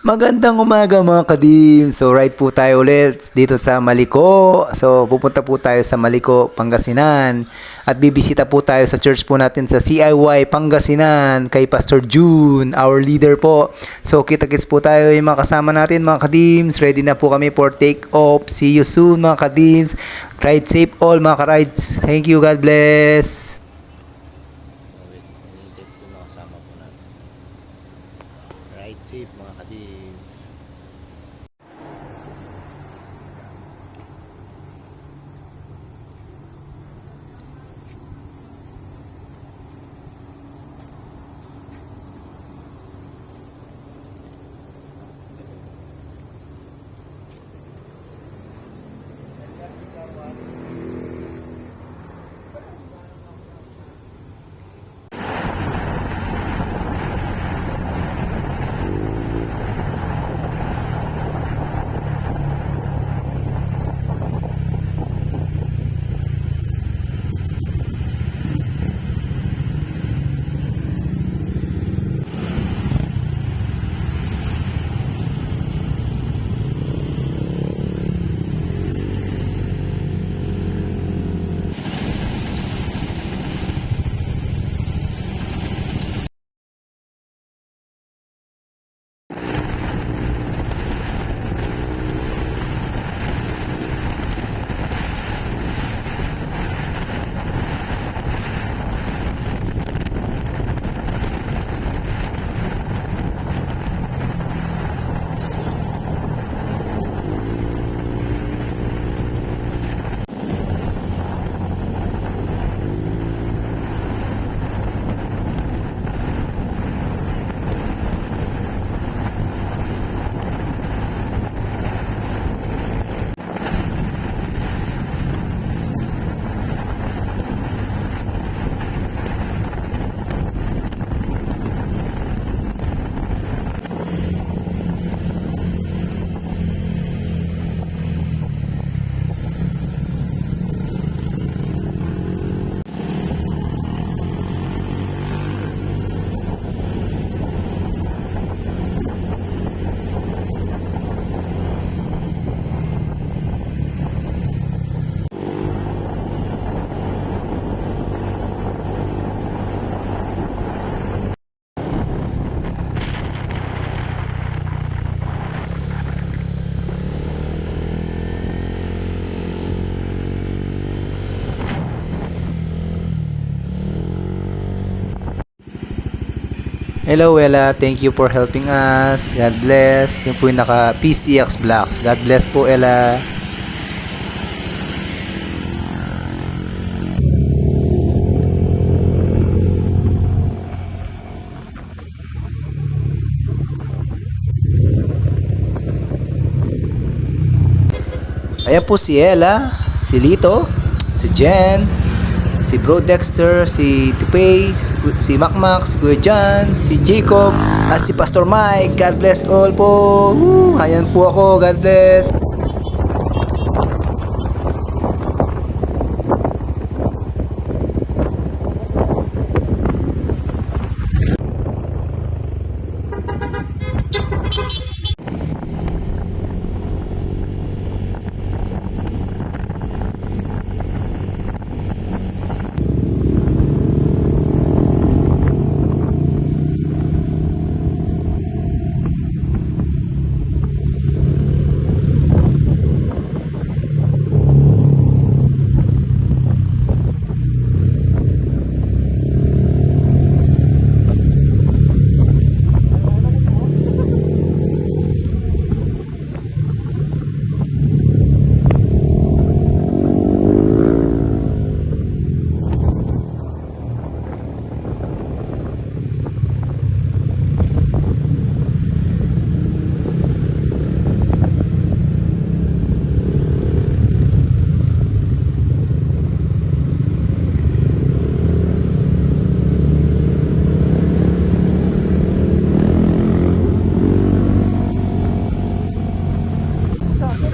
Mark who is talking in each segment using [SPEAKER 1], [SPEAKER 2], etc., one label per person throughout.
[SPEAKER 1] Magandang umaga mga kadim. So ride po tayo ulit dito sa Maliko. So pupunta po tayo sa Maliko, Pangasinan. At bibisita po tayo sa church po natin sa CIY Pangasinan kay Pastor June, our leader po. So kita-kits po tayo yung mga kasama natin mga kadims. Ready na po kami for take off. See you soon mga kadims. Ride safe all mga ka-rides. Thank you. God bless. Ride safe mga kadims. Hello Ella, thank you for helping us. God bless. Yung po yung naka PCX Blocks. God bless po Ella. Ayan po si Ella, si Lito, si Jen, si Bro Dexter, si Tupay, si Makmak, si Kuya John, si Jacob, at si Pastor Mike. God bless all po. Ayan po ako. God bless.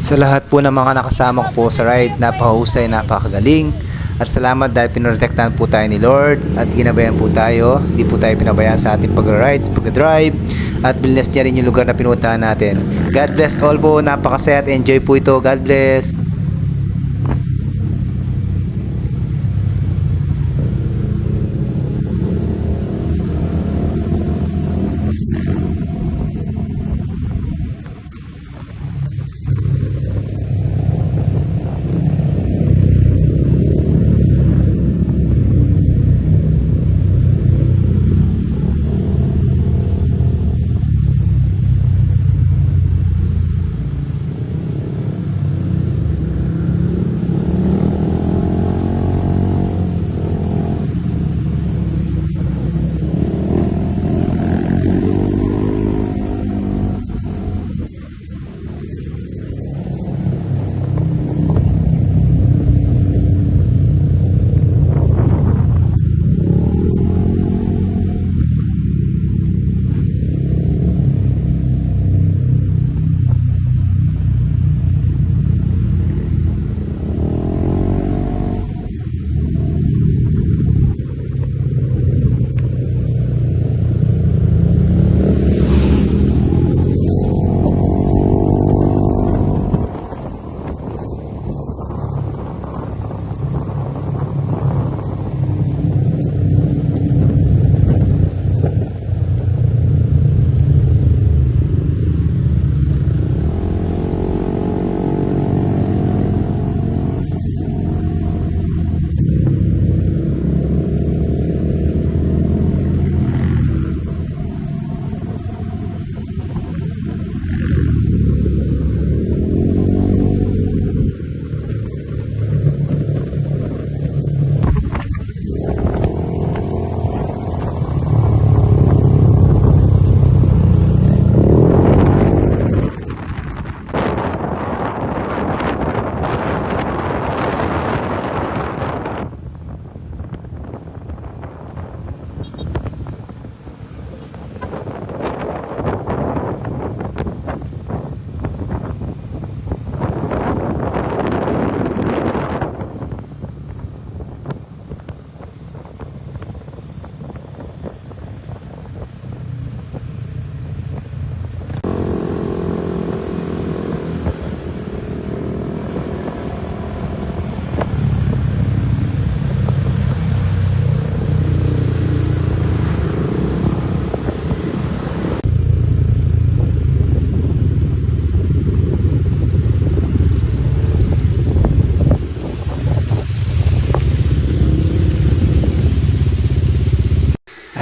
[SPEAKER 1] Sa lahat po ng mga nakasama ko po sa ride, napakahusay, napakagaling. At salamat dahil pinoprotektahan po tayo ni Lord at ginabayan po tayo. Hindi po tayo pinabayaan sa ating pag-rides, pag-drive, at bless niya rin yung lugar na pinuntahan natin. God bless all po. Napakasaya at enjoy po ito. God bless.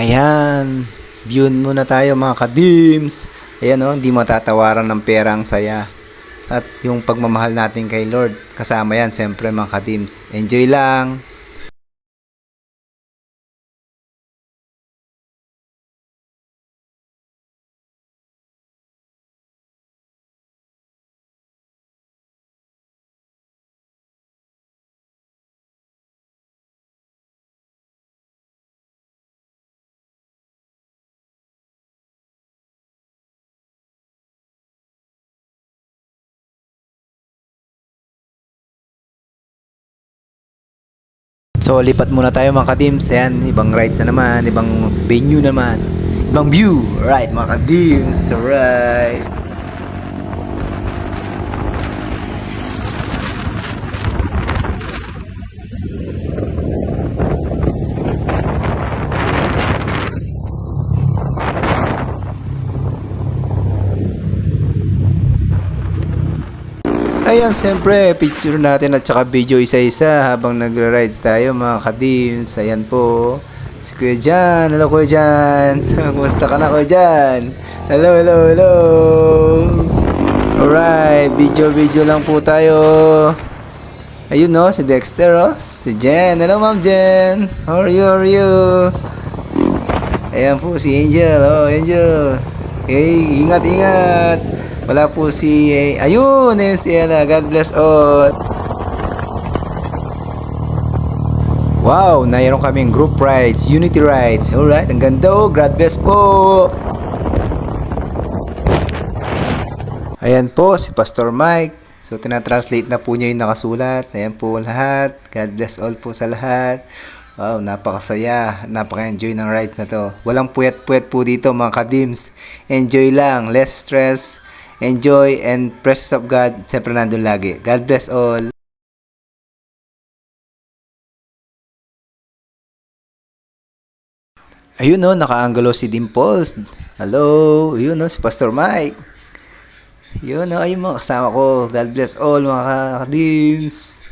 [SPEAKER 1] Ayan, viewin muna tayo mga kadims. Ayan o, hindi matatawaran ng pera ang saya. At yung pagmamahal natin kay Lord, kasama yan siyempre mga kadims. Enjoy lang! So lipat muna tayo mga ka-teams. Ayan, ibang rides na naman, ibang venue naman, ibang view. Right mga ka-teams, alright. Ayan, siyempre, picture natin at saka video isa-isa habang nagra-rides tayo mga ka-teams. Ayan po, si Kuya Jan. Hello Kuya Jan. Kumusta ka na Kuya Jan? Hello, hello, hello. Alright, video lang po tayo. Ayun no, si Dexter oh. Si Jen. Hello Ma'am Jen. How are you, how are you? Ayan po si Angel. Oh, Angel. Hey, ingat, ingat. Wala po si ayun si Ella. God bless all. Wow, mayroon kaming group rides, unity rides. Alright, ang ganda oh. God bless po. Ayan po si Pastor Mike. So, tinatranslate na po niya yung nakasulat. Ayan po lahat. God bless all po sa lahat. Wow, napakasaya. Napaka-enjoy ng rides na to. Walang puyat-puyat po dito mga kadims. Enjoy lang. Less stress. Enjoy and presence of God. Siyempre nandun lagi. God bless all. Ayun no, naka-angulo si Dimples. Hello. Ayun no, si Pastor Mike. Yun no, ayun mga kasama ko. God bless all mga kadims.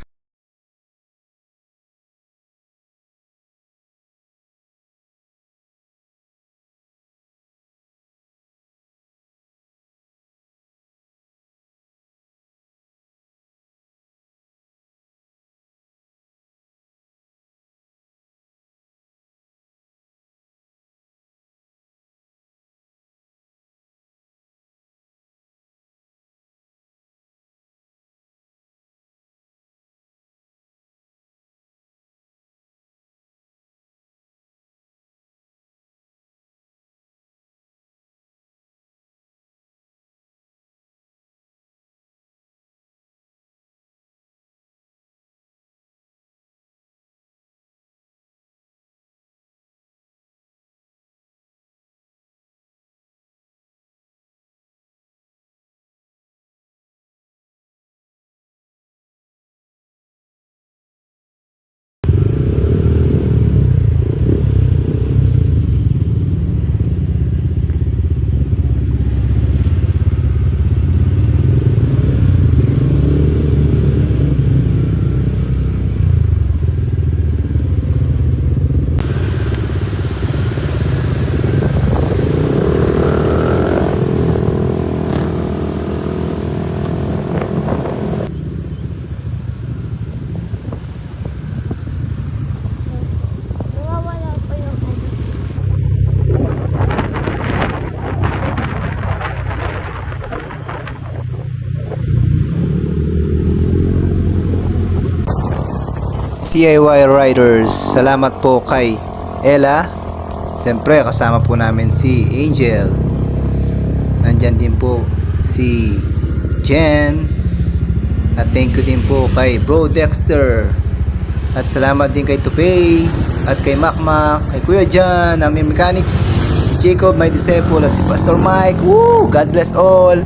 [SPEAKER 2] Nawawala pa yung ano.
[SPEAKER 1] CIY Riders, salamat po kay Ella. Siyempre, kasama po namin si Angel. Nandyan din po si Jen. At thank you din po kay Bro Dexter. At salamat din kay Tupay. At kay Makmak. Kay Kuya Jan, aming mechanic. Si Jacob, my disciple. At si Pastor Mike. Woo! God bless all.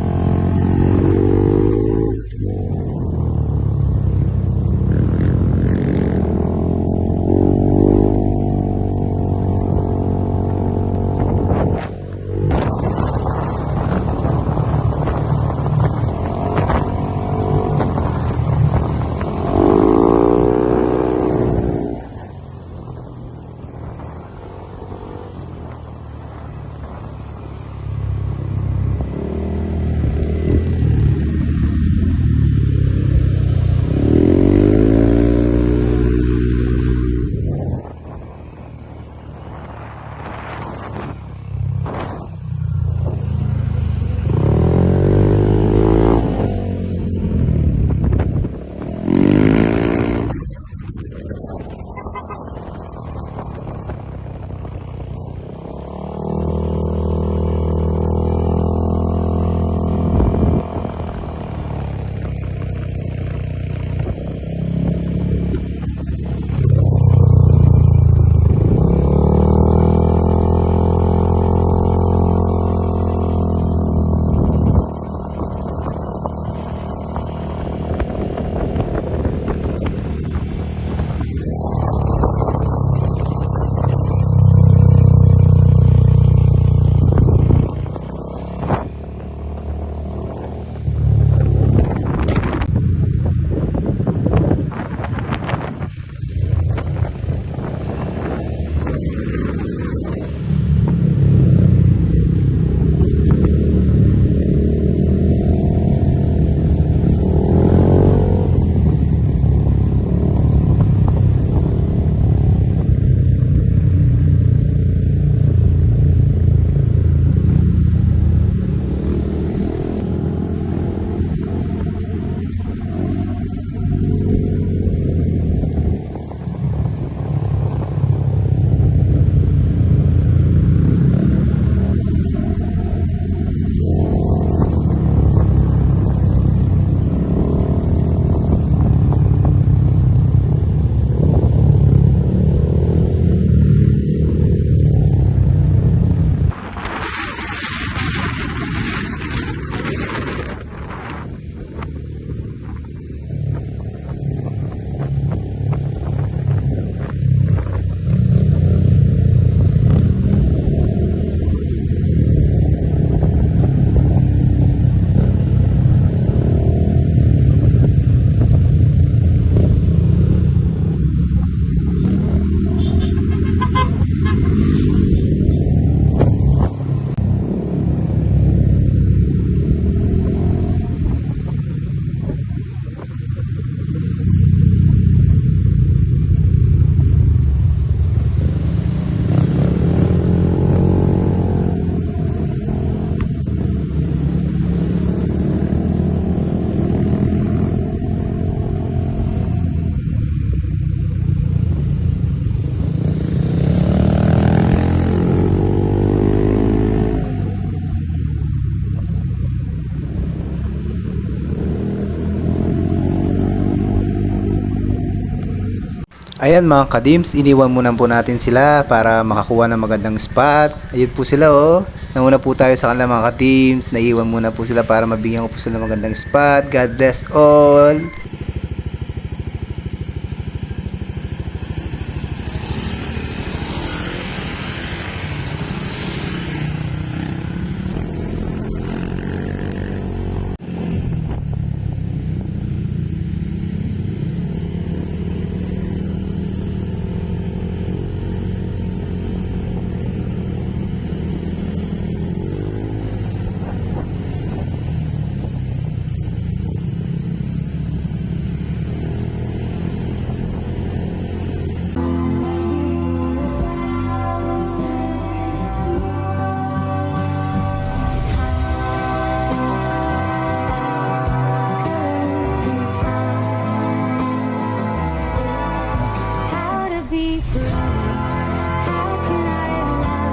[SPEAKER 1] Ayan mga kadims, iniwan muna po natin sila para makakuha ng magandang spot. Ayun po sila oh. Nauna po tayo sa kanila mga kadims. Naiwan muna po sila para mabigyan ko po sila magandang spot. God bless all.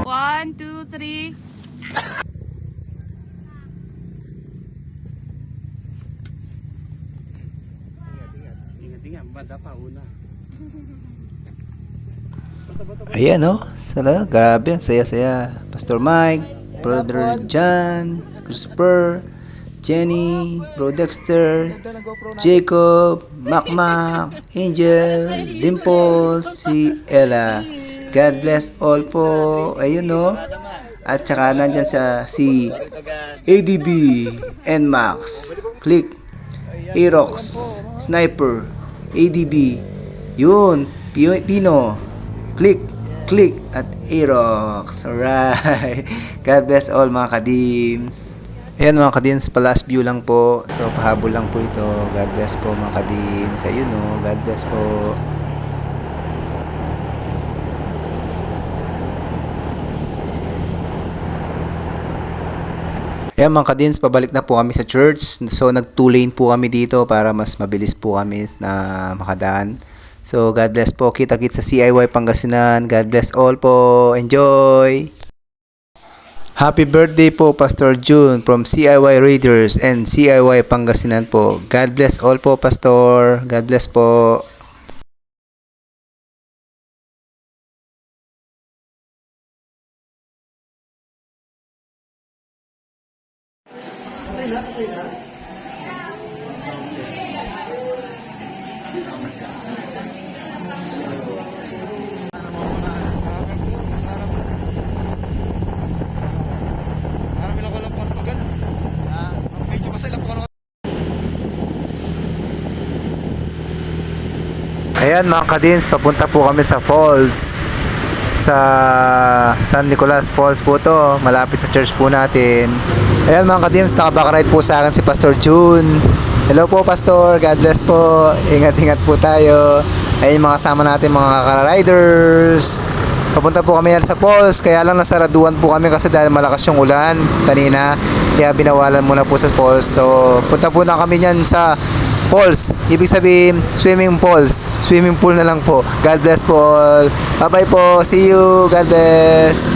[SPEAKER 2] One, two, three.
[SPEAKER 3] Ingat-ingat, banda pa una.
[SPEAKER 1] Ayan oh. Sala, grabe. Ang saya-saya. Pastor Mike, Brother John, Christopher, Jenny, Bro Dexter, Jacob, Macmac, Angel, Dimple, si Ella. God bless all po. Ayun no. At saka nandyan si ADB, NMAX, Click, Aerox, Sniper, ADB, yun, Pino, Click, at Aerox. Alright. God bless all mga kadims. Ayan mga kadims, pa last view lang po. So pahabol lang po ito. God bless po mga kadims. Ayun no, God bless po. Ayan mga kadins, pabalik na po kami sa church. So nag 2 lane po kami dito para mas mabilis po kami na makadaan. So God bless po. Kita-kits sa CIY Pangasinan. God bless all po. Enjoy! Happy birthday po Pastor June from CIY Raiders and CIY Pangasinan po. God bless all po Pastor. God bless po. Ayan mga kadins, papunta po kami sa falls. Sa San Nicolas Falls po to, malapit sa church po natin. Ayan mga kadins, nakabakaride po sa akin si Pastor June. Hello po Pastor, God bless po. Ingat-ingat po tayo. Ayun mga kasama natin mga kaka-riders. Papunta po kami sa falls, kaya lang nasaraduan po kami kasi dahil malakas yung ulan kanina. Kaya binawalan muna po sa falls. So punta po na kami niyan sa falls. Ibig sabihin, swimming pools. Swimming pool na lang po. God bless po all. Bye-bye po. See you. God bless.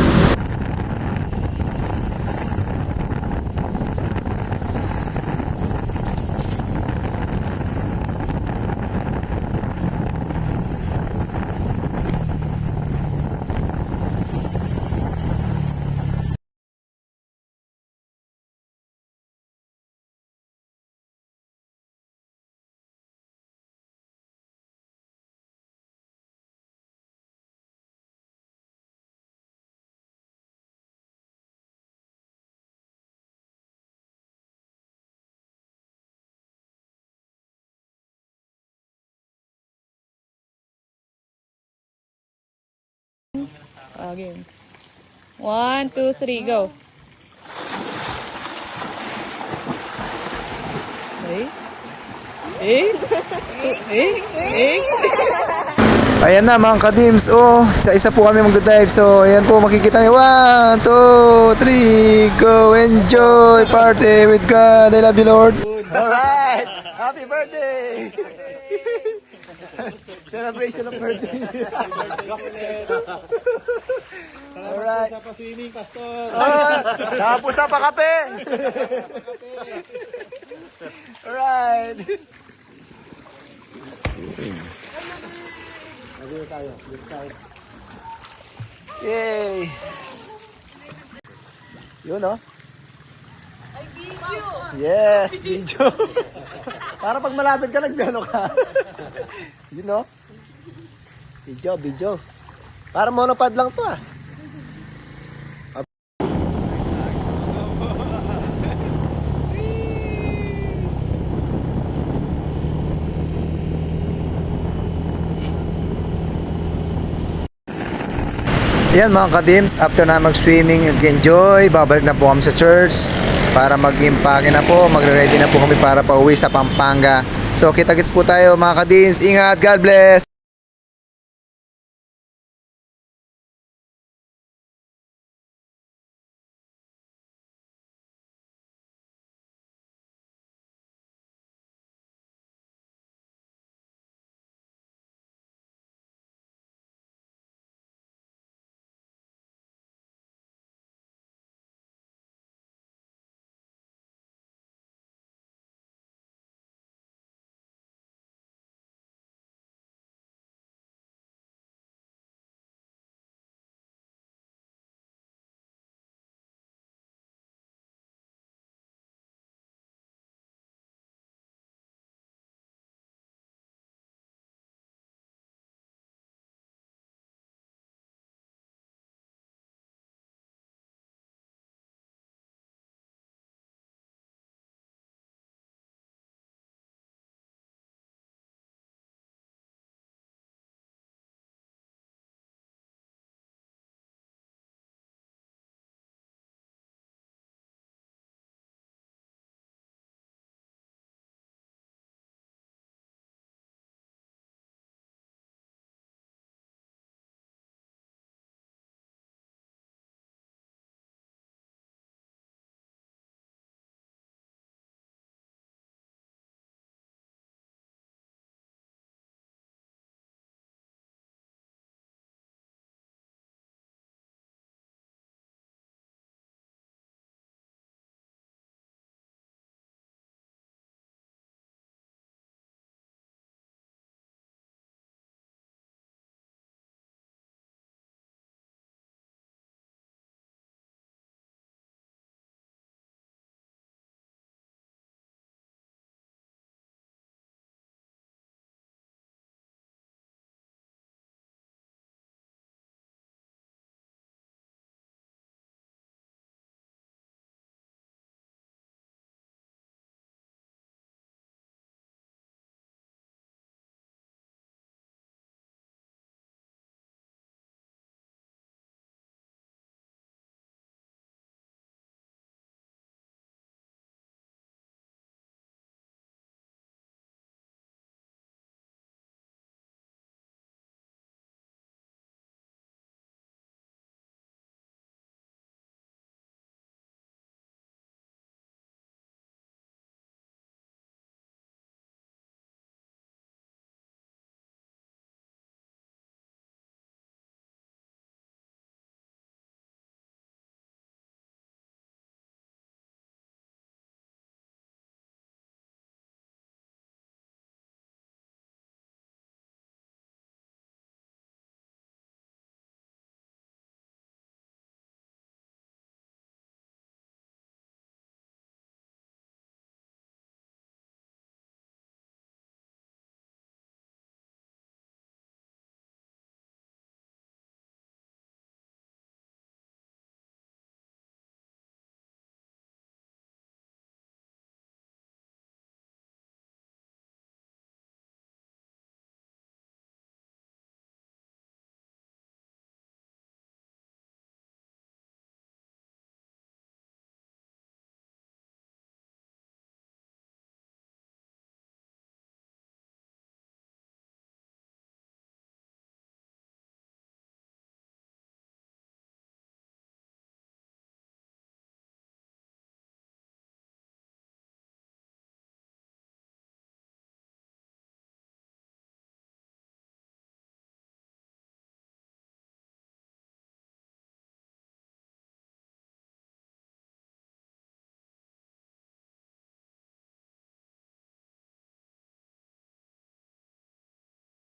[SPEAKER 2] Again. 1, 2, 3, go.
[SPEAKER 1] Ayan na mga kadims. Oh, sa isa po kami magdadive. So, ayan po makikita niyo. 1, 2, 3, go. Enjoy. Party with God. I love you, Lord. Alright. Happy birthday. Celebration of birthday. Alright.
[SPEAKER 3] Sa pa-swimming, Pastor.
[SPEAKER 1] Tapos na pa kape. Alright. tayo. Left side. Yay! Yun, oh. Yes, video. Para pag malapit ka, nagano ka. Yun, oh. Video. Para monopod lang to, ah. Ayan mga kadims, after na mag-swimming, enjoy, babalik na po kami sa church para mag-impake na po, magre-ready na po kami para pauwi sa Pampanga. So kita-kits po tayo mga kadims, ingat, God bless!